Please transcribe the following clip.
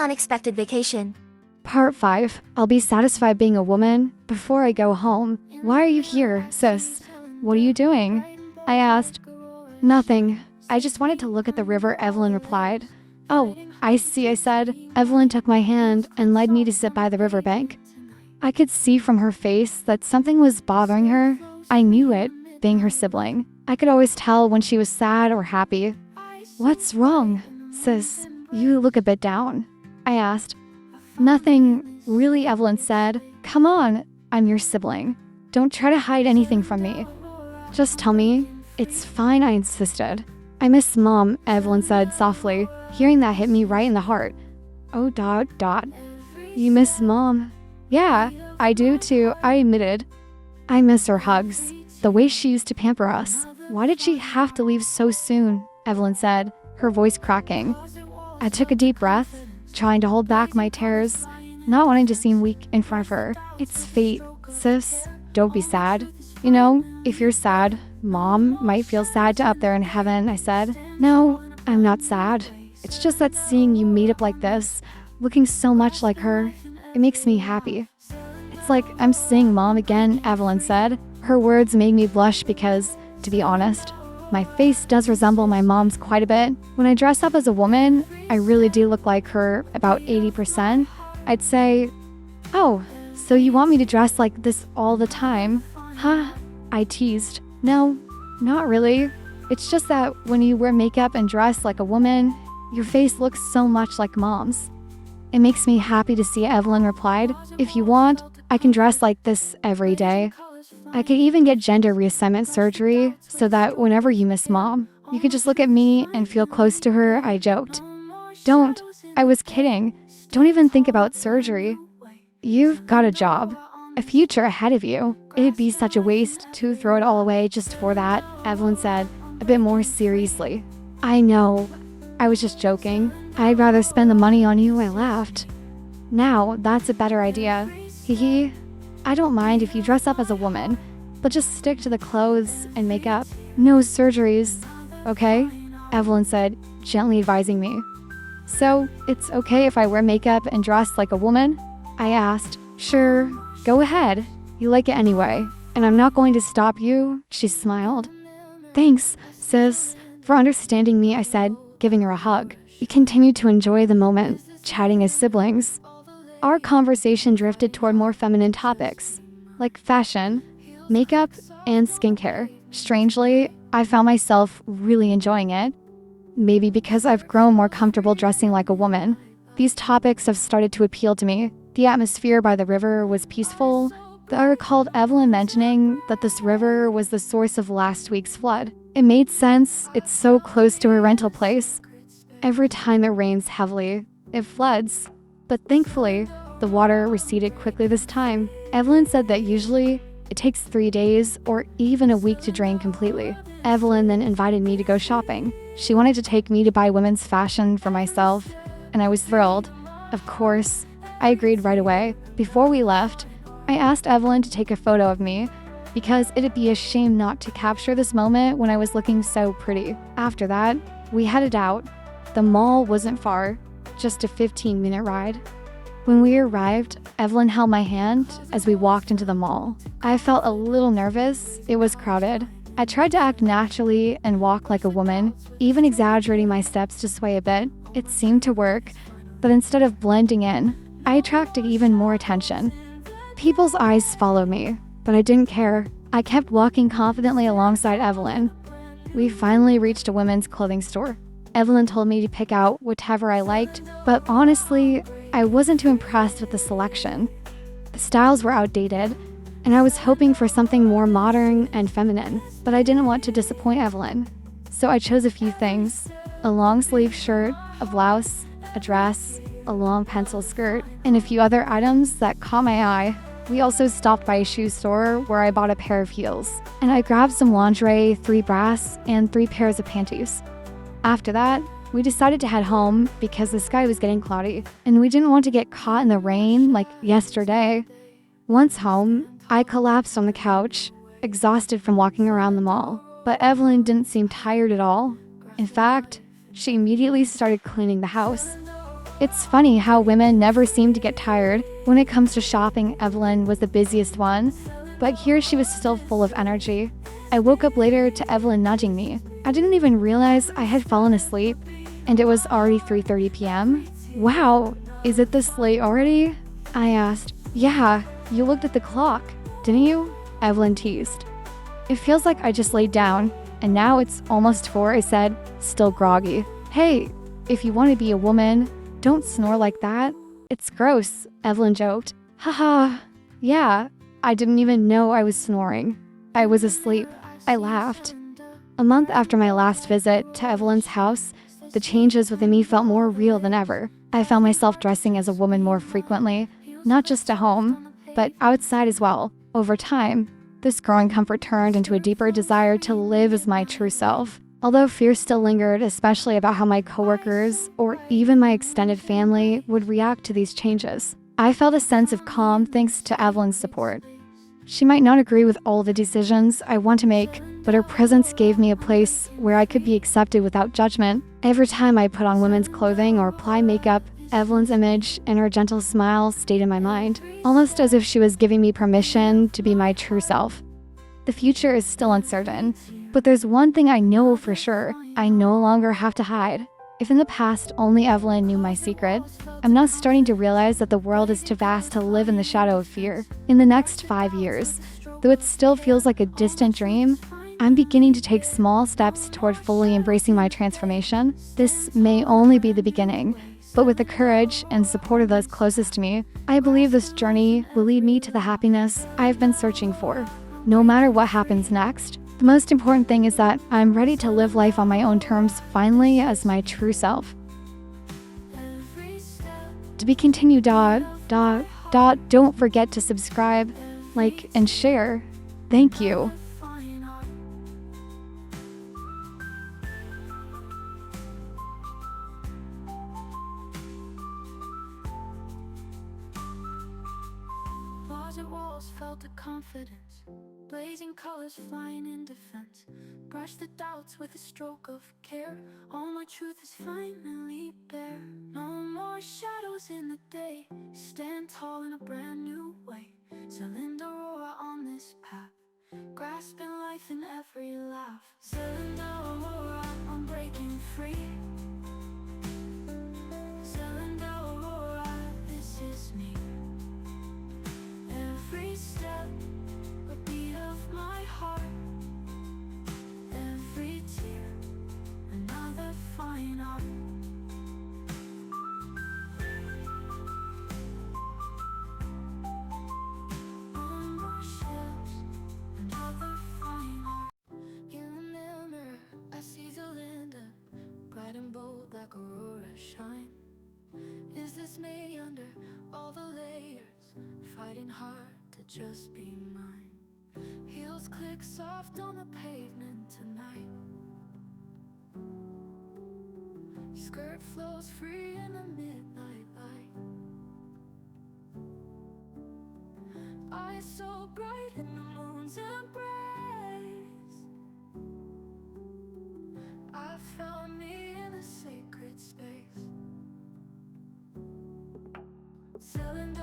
unexpected vacation. Part 5. I'll be satisfied being a woman before I go home. Why are you here, sis? What are you doing? I asked. Nothing. I just wanted to look at the river, Evelyn replied. Oh, I see, I said. Evelyn took my hand and led me to sit by the riverbank. I could see from her face that something was bothering her. I knew it, being her sibling. I could always tell when she was sad or happy. What's wrong, sis? You look a bit down. I asked. Nothing, really, Evelyn said. Come on, I'm your sibling. Don't try to hide anything from me. Just tell me. It's fine, I insisted. I miss Mom, Evelyn said softly. Hearing that hit me right in the heart. Oh, ... You miss Mom? Yeah, I do too, I admitted. I miss her hugs, the way she used to pamper us. Why did she have to leave so soon? Evelyn said, her voice cracking. I took a deep breath, trying to hold back my tears, not wanting to seem weak in front of her. It's fate, sis. Don't be sad. You know, if you're sad, Mom might feel sad up there in heaven, I said. No, I'm not sad. It's just that seeing you made up like this, looking so much like her, it makes me happy. It's like I'm seeing Mom again, Evelyn said. Her words made me blush because, to be honest, my face does resemble my mom's quite a bit. When I dress up as a woman, I really do look like her about 80%. I'd say, oh, so you want me to dress like this all the time? Huh? I teased. No, not really. It's just that when you wear makeup and dress like a woman, your face looks so much like Mom's. It makes me happy to see, Evelyn replied. If you want, I can dress like this every day. I could even get gender reassignment surgery so that whenever you miss Mom, you could just look at me and feel close to her, I joked. Don't. I was kidding. Don't even think about surgery. You've got a job, a future ahead of you. It'd be such a waste to throw it all away just for that, Evelyn said, a bit more seriously. I know. I was just joking. I'd rather spend the money on you, I laughed. Now, that's a better idea. Hee. I don't mind if you dress up as a woman, but just stick to the clothes and makeup. No surgeries, okay? Evelyn said, gently advising me. So, it's okay if I wear makeup and dress like a woman? I asked. Sure, go ahead. You like it anyway, and I'm not going to stop you, she smiled. Thanks, sis, for understanding me, I said, giving her a hug. We continued to enjoy the moment, chatting as siblings. Our conversation drifted toward more feminine topics, like fashion, makeup, and skincare. Strangely, I found myself really enjoying it. Maybe because I've grown more comfortable dressing like a woman. These topics have started to appeal to me. The atmosphere by the river was peaceful. I recalled Evelyn mentioning that this river was the source of last week's flood. It made sense. It's so close to her rental place. Every time it rains heavily, it floods. But thankfully, the water receded quickly this time. Evelyn said that usually it takes 3 days or even a week to drain completely. Evelyn then invited me to go shopping. She wanted to take me to buy women's fashion for myself, and I was thrilled. Of course, I agreed right away. Before we left, I asked Evelyn to take a photo of me because it'd be a shame not to capture this moment when I was looking so pretty. After that, we headed out. The mall wasn't far, just a 15-minute ride. When we arrived, Evelyn held my hand as we walked into the mall. I felt a little nervous. It was crowded. I tried to act naturally and walk like a woman, even exaggerating my steps to sway a bit. It seemed to work, but instead of blending in, I attracted even more attention. People's eyes followed me, but I didn't care. I kept walking confidently alongside Evelyn. We finally reached a women's clothing store. Evelyn told me to pick out whatever I liked, but honestly, I wasn't too impressed with the selection. The styles were outdated, and I was hoping for something more modern and feminine, but I didn't want to disappoint Evelyn. So I chose a few things: a long-sleeve shirt, a blouse, a dress, a long pencil skirt, and a few other items that caught my eye. We also stopped by a shoe store where I bought a pair of heels, and I grabbed some lingerie, 3 bras, and 3 pairs of panties. After that, we decided to head home because the sky was getting cloudy, and we didn't want to get caught in the rain like yesterday. Once home, I collapsed on the couch, exhausted from walking around the mall. But Evelyn didn't seem tired at all. In fact, she immediately started cleaning the house. It's funny how women never seem to get tired. When it comes to shopping, Evelyn was the busiest one, but here she was still full of energy. I woke up later to Evelyn nudging me. I didn't even realize I had fallen asleep, and it was already 3:30 p.m. Wow, is it this late already? I asked. Yeah, you looked at the clock, didn't you? Evelyn teased. It feels like I just laid down, and now it's almost 4, I said, still groggy. Hey, if you want to be a woman, don't snore like that. It's gross, Evelyn joked. Haha, yeah, I didn't even know I was snoring. I was asleep. I laughed. A month after my last visit to Evelyn's house, the changes within me felt more real than ever. I found myself dressing as a woman more frequently, not just at home, but outside as well. Over time, this growing comfort turned into a deeper desire to live as my true self. Although fear still lingered, especially about how my coworkers or even my extended family would react to these changes, I felt a sense of calm thanks to Evelyn's support. She might not agree with all the decisions I want to make, but her presence gave me a place where I could be accepted without judgment. Every time I put on women's clothing or apply makeup, Evelyn's image and her gentle smile stayed in my mind, almost as if she was giving me permission to be my true self. The future is still uncertain, but there's one thing I know for sure. I no longer have to hide. If in the past only Evelyn knew my secret, I'm now starting to realize that the world is too vast to live in the shadow of fear. In the next 5 years, though it still feels like a distant dream, I'm beginning to take small steps toward fully embracing my transformation. This may only be the beginning, but with the courage and support of those closest to me, I believe this journey will lead me to the happiness I've been searching for. No matter what happens next, the most important thing is that I'm ready to live life on my own terms finally as my true self. To be continued. Don't forget to subscribe, like, and share. Thank you. Closet walls felt the confidence, blazing colors flying in defense. Brush the doubts with a stroke of care. All my truth is finally bare. No more shadows in the day. Stand tall in a brand new way. Cylinder Aurora on this path, grasping life in every laugh. Cylinder Aurora, I'm breaking free. Cylinder Aurora, this is me. Every step, a beat of my heart. Every tear, another fine art. On my shelves, another fine art. In the mirror, I see Zelinda, bright and bold like Aurora shine. Is this me under all the layers, fighting hard to just be mine? Heels click soft on the pavement tonight. Skirt flows free in the midnight light. Eyes so bright in the moon's embrace. I found me in a sacred space. Cylinder